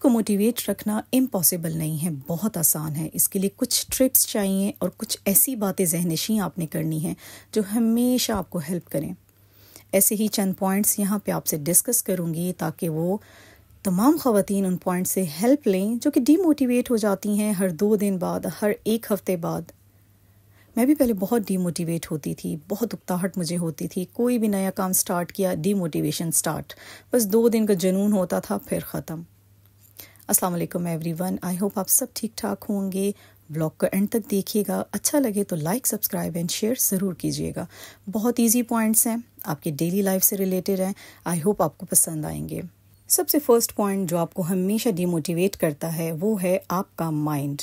کو موٹیویٹ رکھنا امپاسبل نہیں ہے، بہت آسان ہے۔ اس کے لیے کچھ ٹرپس چاہیے اور کچھ ایسی باتیں ذہن نشین آپ نے کرنی ہیں جو ہمیشہ آپ کو ہیلپ کریں۔ ایسے ہی چند پوائنٹس یہاں پہ آپ سے ڈسکس کروں گی تاکہ وہ تمام خواتین ان پوائنٹ سے ہیلپ لیں جو کہ ڈی موٹیویٹ ہو جاتی ہیں ہر 2 دن بعد، ہر 1 ہفتے بعد۔ میں بھی پہلے بہت ڈی موٹیویٹ ہوتی تھی، بہت اکتاہٹ مجھے ہوتی تھی، کوئی بھی نیا کام سٹارٹ کیا ڈی موٹیویشن سٹارٹ، بس 2 دن کا جنون ہوتا تھا پھر ختم۔ السلام علیکم ایوری ون، آئی ہوپ آپ سب ٹھیک ٹھاک ہوں گے۔ بلاگ کو اینڈ تک دیکھیے گا، اچھا لگے تو لائک، سبسکرائب اینڈ شیئر ضرور کیجیے گا۔ بہت ایزی پوائنٹس ہیں، آپ کی ڈیلی لائف سے ریلیٹڈ ہیں، آئی ہوپ آپ کو پسند آئیں گے۔ سب سے فرسٹ پوائنٹ جو آپ کو ہمیشہ ڈی موٹیویٹ کرتا ہے وہ ہے آپ کا مائنڈ۔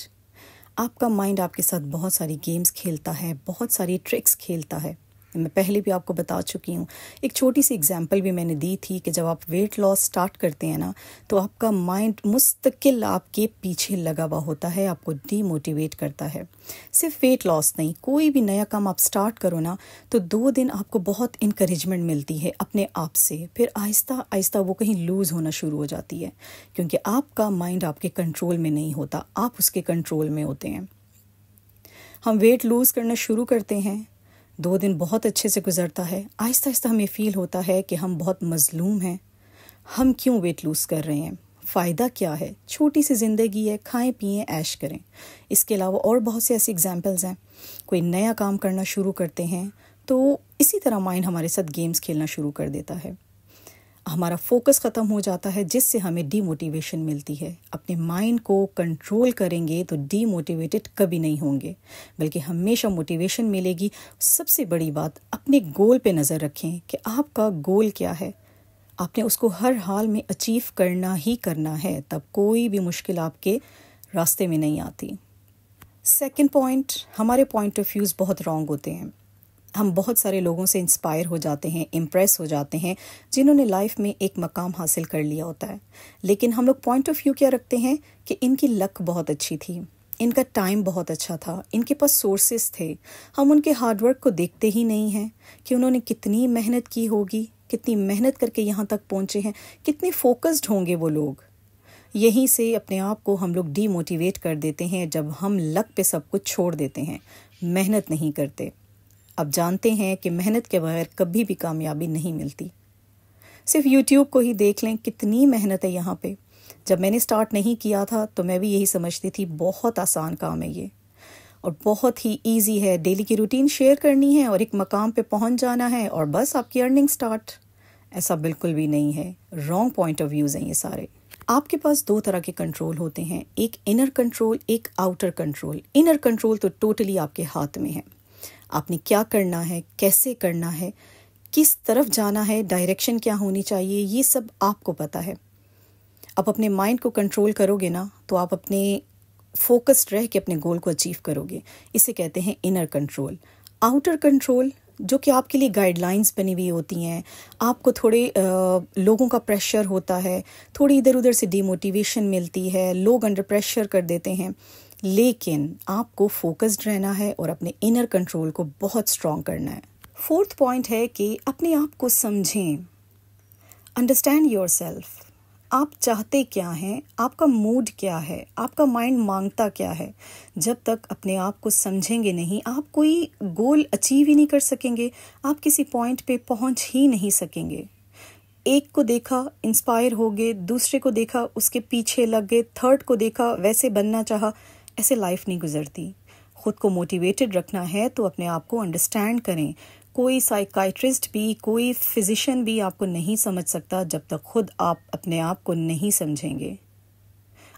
آپ کا مائنڈ آپ کے ساتھ بہت ساری گیمز کھیلتا ہے، بہت ساری ٹرکس کھیلتا ہے۔ میں پہلے بھی آپ کو بتا چکی ہوں، ایک چھوٹی سی اگزامپل بھی میں نے دی تھی کہ جب آپ ویٹ لاس سٹارٹ کرتے ہیں نا تو آپ کا مائنڈ مستقل آپ کے پیچھے لگا ہوا ہوتا ہے، آپ کو ڈی موٹیویٹ کرتا ہے۔ صرف ویٹ لاس نہیں، کوئی بھی نیا کام آپ سٹارٹ کرو نا تو 2 دن آپ کو بہت انکریجمنٹ ملتی ہے اپنے آپ سے، پھر آہستہ آہستہ وہ کہیں لوز ہونا شروع ہو جاتی ہے، کیونکہ آپ کا مائنڈ آپ کے کنٹرول میں نہیں ہوتا، آپ اس کے کنٹرول میں ہوتے ہیں۔ ہم ویٹ لوز کرنا شروع کرتے ہیں، 2 دن بہت اچھے سے گزرتا ہے، آہستہ آہستہ ہمیں فیل ہوتا ہے کہ ہم بہت مظلوم ہیں، ہم کیوں ویٹ لوز کر رہے ہیں، فائدہ کیا ہے، چھوٹی سی زندگی ہے، کھائیں پئیں عیش کریں۔ اس کے علاوہ اور بہت سے ایسی ایگزامپلز ہیں۔ کوئی نیا کام کرنا شروع کرتے ہیں تو اسی طرح مائنڈ ہمارے ساتھ گیمز کھیلنا شروع کر دیتا ہے، ہمارا فوکس ختم ہو جاتا ہے، جس سے ہمیں ڈی موٹیویشن ملتی ہے۔ اپنے مائنڈ کو کنٹرول کریں گے تو ڈی موٹیویٹڈ کبھی نہیں ہوں گے، بلکہ ہمیشہ موٹیویشن ملے گی۔ سب سے بڑی بات، اپنے گول پہ نظر رکھیں کہ آپ کا گول کیا ہے، آپ نے اس کو ہر حال میں اچیو کرنا ہی کرنا ہے، تب کوئی بھی مشکل آپ کے راستے میں نہیں آتی۔ سیکنڈ پوائنٹ، ہمارے پوائنٹ آف ویوز بہت رانگ ہوتے ہیں۔ ہم بہت سارے لوگوں سے انسپائر ہو جاتے ہیں، امپریس ہو جاتے ہیں، جنہوں نے لائف میں ایک مقام حاصل کر لیا ہوتا ہے، لیکن ہم لوگ پوائنٹ آف ویو کیا رکھتے ہیں کہ ان کی لک بہت اچھی تھی، ان کا ٹائم بہت اچھا تھا، ان کے پاس سورسز تھے۔ ہم ان کے ہارڈ ورک کو دیکھتے ہی نہیں ہیں کہ انہوں نے کتنی محنت کی ہوگی، کتنی محنت کر کے یہاں تک پہنچے ہیں، کتنے فوکسڈ ہوں گے وہ لوگ۔ یہیں سے اپنے آپ کو ہم لوگ ڈی موٹیویٹ کر دیتے ہیں جب ہم لک پہ سب کچھ چھوڑ دیتے ہیں، محنت نہیں کرتے۔ اب جانتے ہیں کہ محنت کے بغیر کبھی بھی کامیابی نہیں ملتی۔ صرف یوٹیوب کو ہی دیکھ لیں، کتنی محنت ہے یہاں پہ۔ جب میں نے سٹارٹ نہیں کیا تھا تو میں بھی یہی سمجھتی تھی بہت آسان کام ہے یہ، اور بہت ہی ایزی ہے، ڈیلی کی روٹین شیئر کرنی ہے اور ایک مقام پہ پہنچ جانا ہے اور بس آپ کی ارننگ سٹارٹ۔ ایسا بالکل بھی نہیں ہے، رانگ پوائنٹ آف ویوز ہیں یہ سارے۔ آپ کے پاس 2 طرح کے کنٹرول ہوتے ہیں، ایک انر کنٹرول، ایک آؤٹر کنٹرول۔ انر کنٹرول تو ٹوٹلی آپ کے ہاتھ میں ہے، آپ نے کیا کرنا ہے، کیسے کرنا ہے، کس طرف جانا ہے، ڈائریکشن کیا ہونی چاہیے، یہ سب آپ کو پتہ ہے۔ آپ اپنے مائنڈ کو کنٹرول کرو گے نا تو آپ اپنے فوکسڈ رہ کے اپنے گول کو اچیو کرو گے، اسے کہتے ہیں انر کنٹرول۔ آؤٹر کنٹرول جو کہ آپ کے لیے گائیڈ لائنز بنی ہوئی ہوتی ہیں، آپ کو تھوڑے لوگوں کا پریشر ہوتا ہے، تھوڑی ادھر ادھر سے ڈی موٹیویشن ملتی ہے، لوگ انڈر پریشر کر دیتے ہیں، لیکن آپ کو فوکسڈ رہنا ہے اور اپنے انر کنٹرول کو بہت اسٹرانگ کرنا ہے۔ 4تھ پوائنٹ ہے کہ اپنے آپ کو سمجھیں، انڈرسٹینڈ یور سیلف۔ آپ چاہتے کیا ہیں، آپ کا موڈ کیا ہے، آپ کا مائنڈ مانگتا کیا ہے۔ جب تک اپنے آپ کو سمجھیں گے نہیں، آپ کوئی گول اچیو ہی نہیں کر سکیں گے، آپ کسی پوائنٹ پہ پہنچ ہی نہیں سکیں گے۔ ایک کو دیکھا انسپائر ہو گئے، دوسرے کو دیکھا اس کے پیچھے لگ گئے، تھرڈ کو دیکھا ویسے بننا چاہا، ایسے لائف نہیں گزرتی۔ خود کو موٹیویٹڈ رکھنا ہے تو اپنے آپ کو انڈرسٹینڈ کریں۔ کوئی سائیکائٹرسٹ بھی، کوئی فزیشین بھی آپ کو نہیں سمجھ سکتا جب تک خود آپ اپنے آپ کو نہیں سمجھیں گے۔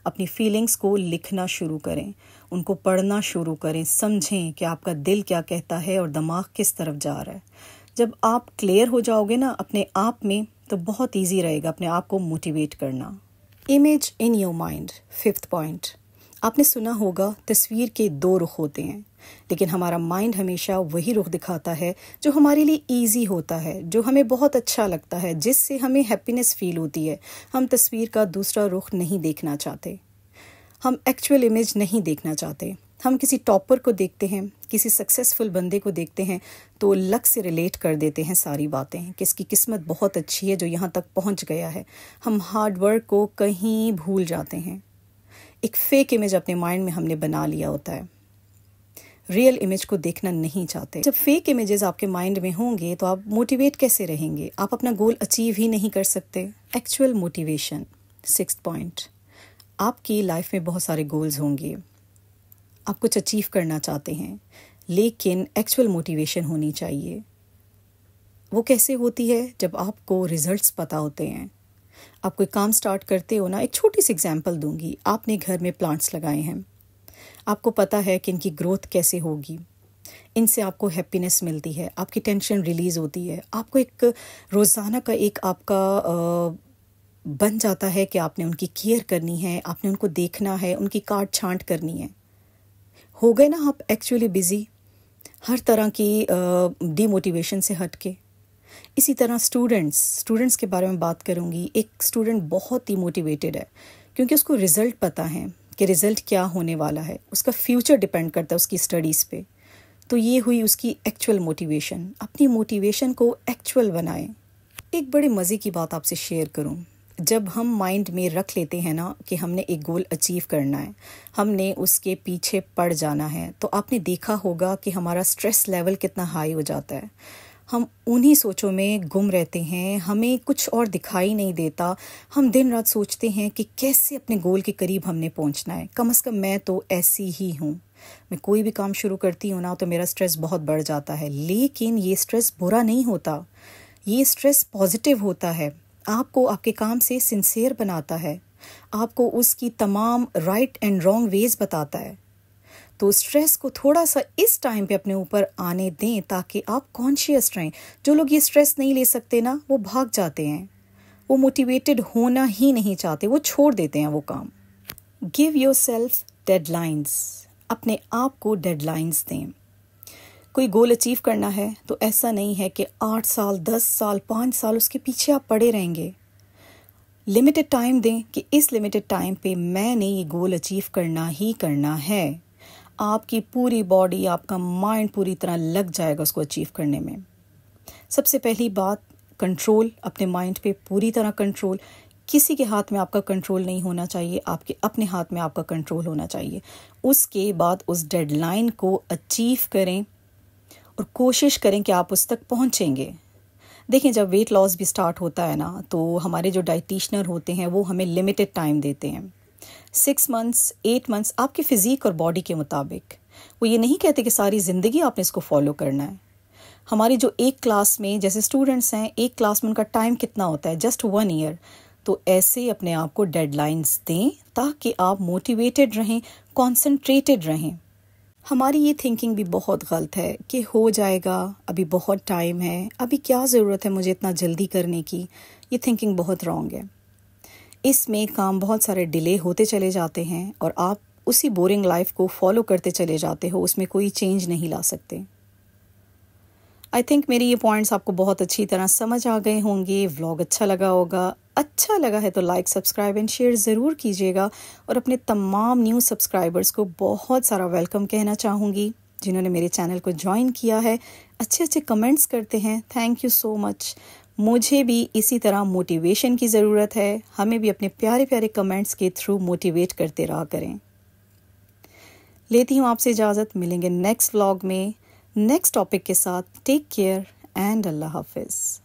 اپنی فیلنگز کو لکھنا شروع کریں، ان کو پڑھنا شروع کریں، سمجھیں کہ آپ کا دل کیا کہتا ہے اور دماغ کس طرف جا رہا ہے۔ جب آپ کلیئر ہو جاؤ گے نا اپنے آپ میں تو بہت ایزی رہے گا اپنے آپ کو موٹیویٹ کرنا۔ Image in your mind, fifth point. آپ نے سنا ہوگا تصویر کے 2 رخ ہوتے ہیں، لیکن ہمارا مائنڈ ہمیشہ وہی رخ دکھاتا ہے جو ہمارے لیے ایزی ہوتا ہے، جو ہمیں بہت اچھا لگتا ہے، جس سے ہمیں ہیپینس فیل ہوتی ہے۔ ہم تصویر کا دوسرا رخ نہیں دیکھنا چاہتے، ہم ایکچوئل امیج نہیں دیکھنا چاہتے۔ ہم کسی ٹاپر کو دیکھتے ہیں، کسی سکسیسفل بندے کو دیکھتے ہیں تو لک سے ریلیٹ کر دیتے ہیں ساری باتیں کہ اس کی قسمت بہت اچھی ہے جو یہاں تک پہنچ گیا ہے. ہم ہارڈ ورک کو کہیں بھول جاتے ہیں. ایک فیک امیج اپنے مائنڈ میں ہم نے بنا لیا ہوتا ہے، ریئل امیج کو دیکھنا نہیں چاہتے. جب فیک امیجز آپ کے مائنڈ میں ہوں گے تو آپ موٹیویٹ کیسے رہیں گے؟ آپ اپنا گول اچیو ہی نہیں کر سکتے. Actual motivation. 6 پوائنٹ. آپ کی لائف میں بہت سارے گولز ہوں گے، آپ کچھ اچیو کرنا چاہتے ہیں، لیکن ایکچوئل موٹیویشن ہونی چاہیے. وہ کیسے ہوتی ہے؟ جب آپ کو ریزلٹس پتہ ہوتے ہیں. آپ کوئی کام سٹارٹ کرتے ہو نا، ایک چھوٹی سی ایگزامپل دوں گی. آپ نے گھر میں پلانٹس لگائے ہیں، آپ کو پتہ ہے کہ ان کی گروتھ کیسے ہوگی، ان سے آپ کو ہیپینس ملتی ہے، آپ کی ٹینشن ریلیز ہوتی ہے. آپ کو ایک روزانہ کا ایک آپ کا بن جاتا ہے کہ آپ نے ان کی کیئر کرنی ہے، آپ نے ان کو دیکھنا ہے، ان کی کاٹ چھانٹ کرنی ہے. ہو گئے نا آپ ایکچولی بزی ہر طرح کی ڈی موٹیویشن سے ہٹ کے. اسی طرح اسٹوڈنٹس کے بارے میں بات کروں گی. ایک اسٹوڈنٹ بہت ہی موٹیویٹڈ ہے کیونکہ اس کو رزلٹ پتہ ہے کہ رزلٹ کیا ہونے والا ہے، اس کا فیوچر ڈیپینڈ کرتا ہے اس کی اسٹڈیز پہ. تو یہ ہوئی اس کی ایکچوئل موٹیویشن. اپنی موٹیویشن کو ایکچوئل بنائیں. ایک بڑے مزے کی بات آپ سے شیئر کروں. جب ہم مائنڈ میں رکھ لیتے ہیں نا کہ ہم نے ایک گول اچیو کرنا ہے، ہم نے اس کے پیچھے پڑ جانا ہے، تو آپ نے دیکھا ہوگا کہ ہمارا سٹریس لیول کتنا ہائی ہو جاتا ہے. ہم انہی سوچوں میں گم رہتے ہیں، ہمیں کچھ اور دکھائی نہیں دیتا. ہم دن رات سوچتے ہیں کہ کیسے اپنے گول کے قریب ہم نے پہنچنا ہے. کم از کم میں تو ایسی ہی ہوں. میں کوئی بھی کام شروع کرتی ہوں نا تو میرا سٹریس بہت بڑھ جاتا ہے، لیکن یہ سٹریس برا نہیں ہوتا، یہ سٹریس پازیٹیو ہوتا ہے. آپ کو آپ کے کام سے سنسیئر بناتا ہے، آپ کو اس کی تمام رائٹ اینڈ رانگ ویز بتاتا ہے. تو سٹریس کو تھوڑا سا اس ٹائم پہ اپنے اوپر آنے دیں تاکہ آپ کانشیس رہیں. جو لوگ یہ سٹریس نہیں لے سکتے نا، وہ بھاگ جاتے ہیں، وہ موٹیویٹڈ ہونا ہی نہیں چاہتے، وہ چھوڑ دیتے ہیں وہ کام. Give yourself deadlines. اپنے آپ کو ڈیڈ لائنس دیں. کوئی گول اچیو کرنا ہے تو ایسا نہیں ہے کہ 8 سال 10 سال 5 سال اس کے پیچھے آپ پڑے رہیں گے. لمیٹڈ ٹائم دیں کہ اس لمیٹڈ ٹائم پہ میں نے یہ گول اچیو کرنا ہی کرنا ہے. آپ کی پوری باڈی، آپ کا مائنڈ پوری طرح لگ جائے گا اس کو اچیو کرنے میں. سب سے پہلی بات، کنٹرول. اپنے مائنڈ پہ پوری طرح کنٹرول. کسی کے ہاتھ میں آپ کا کنٹرول نہیں ہونا چاہیے، آپ کے اپنے ہاتھ میں آپ کا کنٹرول ہونا چاہیے. اس کے بعد اس ڈیڈ لائن کو اچیو کریں اور کوشش کریں کہ آپ اس تک پہنچیں گے. دیکھیں، جب ویٹ لاس بھی سٹارٹ ہوتا ہے نا تو ہمارے جو ڈائٹیشنر ہوتے ہیں وہ ہمیں لمیٹڈ ٹائم دیتے ہیں، 6 منتھس 8 منتھس آپ کے فزیک اور باڈی کے مطابق. وہ یہ نہیں کہتے کہ ساری زندگی آپ نے اس کو فالو کرنا ہے. ہماری جو ایک کلاس میں جیسے اسٹوڈنٹس ہیں، ایک کلاس میں ان کا ٹائم کتنا ہوتا ہے؟ Just 1 year. تو ایسے اپنے آپ کو ڈیڈ لائنز دیں تاکہ آپ موٹیویٹڈ رہیں، کانسنٹریٹڈ رہیں. ہماری یہ تھنکنگ بھی بہت غلط ہے کہ ہو جائے گا، ابھی بہت ٹائم ہے، ابھی کیا ضرورت ہے مجھے اتنا جلدی کرنے کی. یہ تھنکنگ بہت رانگ ہے. اس میں کام بہت سارے ڈیلے ہوتے چلے جاتے ہیں اور آپ اسی بورنگ لائف کو فالو کرتے چلے جاتے ہو، اس میں کوئی چینج نہیں لا سکتے. آئی تھنک میری یہ پوائنٹس آپ کو بہت اچھی طرح سمجھ آ گئے ہوں گے. ولاگ اچھا لگا ہوگا. اچھا لگا ہے تو لائک، سبسکرائب اینڈ شیئر ضرور کیجیے گا. اور اپنے تمام نیو سبسکرائبرز کو بہت سارا ویلکم کہنا چاہوں گی جنہوں نے میرے چینل کو جوائن کیا ہے. اچھے اچھے کمنٹس کرتے ہیں. تھینک یو سو مچ. مجھے بھی اسی طرح موٹیویشن کی ضرورت ہے. ہمیں بھی اپنے پیارے پیارے کمنٹس کے تھرو موٹیویٹ کرتے رہا کریں. لیتی ہوں آپ سے اجازت. ملیں گے نیکسٹ ولاگ میں نیکسٹ ٹاپک کے ساتھ. ٹیک کیئر اینڈ اللہ حافظ.